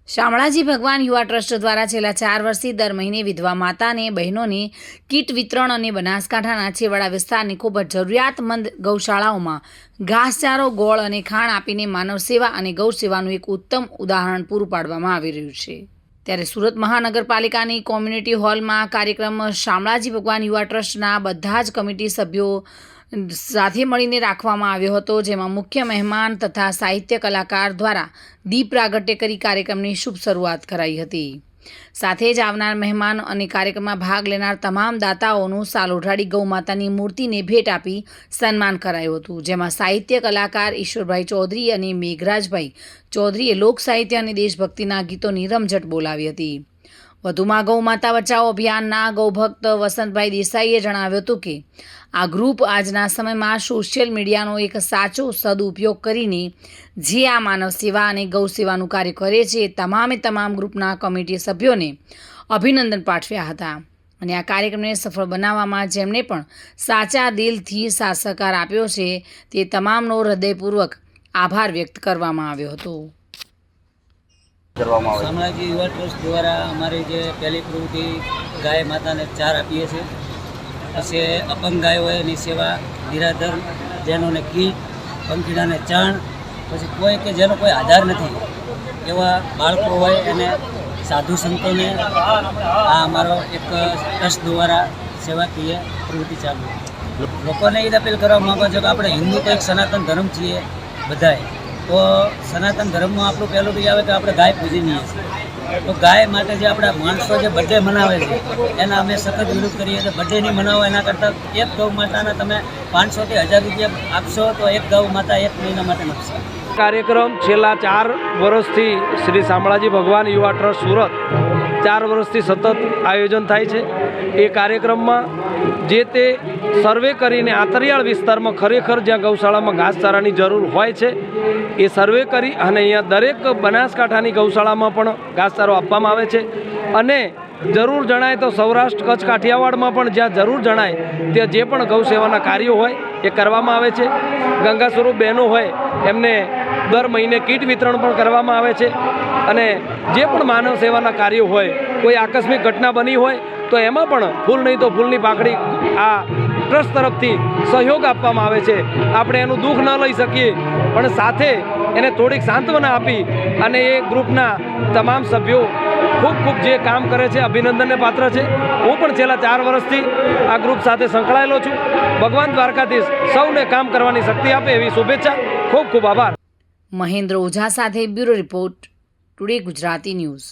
શામળાજી ભગવાન યુવા ટ્રસ્ટ દ્વારા છેલ્લા 4 વર્ષથી દર મહિને વિધવા માતાને બહેનોને કીટ વિતરણ અને બનાસકાંઠાના છેવાડા વિસ્તારની ખૂબ જ જરૂરિયાતમંદ ગૌશાળાઓમાં ઘાસચારો, ગોળ અને ખાણ આપીને માનવ સેવા અને ગૌ સેવાનું એક ઉત્તમ ઉદાહરણ પૂરું પાડવામાં આવી રહ્યું છે। ત્યારે સુરત મહાનગરપાલિકાની કોમ્યુનિટી હોલમાં કાર્યક્રમ શામળાજી ભગવાન યુવા ટ્રસ્ટના બધા જ કમિટી સભ્યો સાથે મળીને રાખવામાં આવ્યો હતો, જેમાં મુખ્ય મહેમાન તથા સાહિત્ય કલાકાર દ્વારા દીપ પ્રાગટ્ય કરી કાર્યક્રમની શુભ શરૂઆત કરાઈ હતી। સાથે જ આવનાર મહેમાન અને કાર્યક્રમમાં ભાગ લેનાર તમામ દાતાઓનું સાલ ઓઢાડી ગૌ માતાની મૂર્તિને ભેટ આપી સન્માન કરાયું હતું, જેમાં સાહિત્ય કલાકાર ઈશ્વરભાઈ ચૌધરી અને મેઘરાજભાઈ ચૌધરીએ લોક સાહિત્ય અને દેશભક્તિના ગીતોની રમઝટ બોલાવી હતી। વધુમાં ગૌ માતા બચાવો અભિયાનના ગૌભક્ત વસંતભાઈ દેસાઈએ જણાવ્યું હતું કે આ ગ્રુપ આજના સમયમાં સોશિયલ મીડિયાનો એક સાચો સદુપયોગ કરીને જે આ માનવ સેવા અને ગૌ સેવાનું કાર્ય કરે છે, તમામ ગ્રુપના કમિટી સભ્યોને અભિનંદન પાઠવ્યા હતા અને આ કાર્યક્રમને સફળ બનાવવામાં જેમણે પણ સાચા દિલથી સાથ સહકાર આપ્યો છે તે તમામનો હૃદયપૂર્વક આભાર વ્યક્ત કરવામાં આવ્યો હતો। શામળાજી યુવા ટ્રસ્ટ દ્વારા અમારી જે પહેલી પ્રવૃત્તિ ગાય માતાને ચાર આપીએ છીએ, પછી અપંગ ગાય હોય એની સેવા, નિરાધર જેનોને કીટ, પંખીડાને ચણ, પછી કોઈ કે જેનો કોઈ આધાર નથી એવા બાળકો હોય એને સાધુ સંતોને આ અમારો એક ટ્રસ્ટ દ્વારા સેવાકીય પ્રવૃત્તિ ચાલુ। લોકોને એ અપીલ કરવા માગો છો કે આપણે હિન્દુ તો એક સનાતન ધર્મ છીએ બધાએ, તો સનાતન ધર્મમાં આપણું પહેલું બી આવે કે આપણે ગાય પૂજનીય છીએ, તો ગાય માટે જે આપણા માણસો જે બર્થડે મનાવે છે એના અમે સખત વિરોધ કરીએ છીએ। બર્થડે નહીં મનાવો એના કરતાં એક ગૌ માતાના તમે 500 થી 1000 રૂપિયા આપશો તો એક ગૌ માતા એક મહિના માટે આપશે। કાર્યક્રમ છેલ્લા 4 વર્ષથી શ્રી શામળાજી ભગવાન યુવા ટ્રસ્ટ સુરત 4 વર્ષથી સતત આયોજન થાય છે। એ કાર્યક્રમમાં જે તે સર્વે કરીને આંતરિયાળ વિસ્તારમાં ખરેખર જ્યાં ગૌશાળામાં ઘાસચારાની જરૂર હોય છે એ સર્વે કરી અને અહીંયા દરેક બનાસકાંઠાની ગૌશાળામાં પણ ઘાસચારો આપવામાં આવે છે અને જરૂર જણાય તો સૌરાષ્ટ્ર, કચ્છ, કાઠિયાવાડમાં પણ જ્યાં જરૂર જણાય ત્યાં જે પણ ગૌ સેવાના કાર્યો હોય એ કરવામાં આવે છે। ગંગા સ્વરૂપ બહેનો હોય એમને દર મહિને કીટ વિતરણ પણ કરવામાં આવે છે અને જે પણ માનવ સેવાના કાર્યો હોય, કોઈ આકસ્મિક ઘટના બની હોય તો એમાં પણ ફૂલ નહીં તો ફૂલની પાંખડી આ ટ્રસ્ટ તરફથી સહયોગ આપવામાં આવે છે। આપણે એનું દુઃખ ન લઈ શકીએ પણ સાથે એને થોડીક સાંત્વના આપી અને એ ગ્રુપના તમામ સભ્યો ખૂબ જે કામ કરે છે અભિનંદનને પાત્ર છે। હું પણ છેલ્લા 4 વર્ષથી આ ગ્રુપ સાથે સંકળાયેલો છું। ભગવાન દ્વારકાધીશ સૌને કામ કરવાની શક્તિ આપે એવી શુભેચ્છા। ખૂબ આભાર। મહેન્દ્ર ઓઝા સાથે bureau report, today Gujarati news.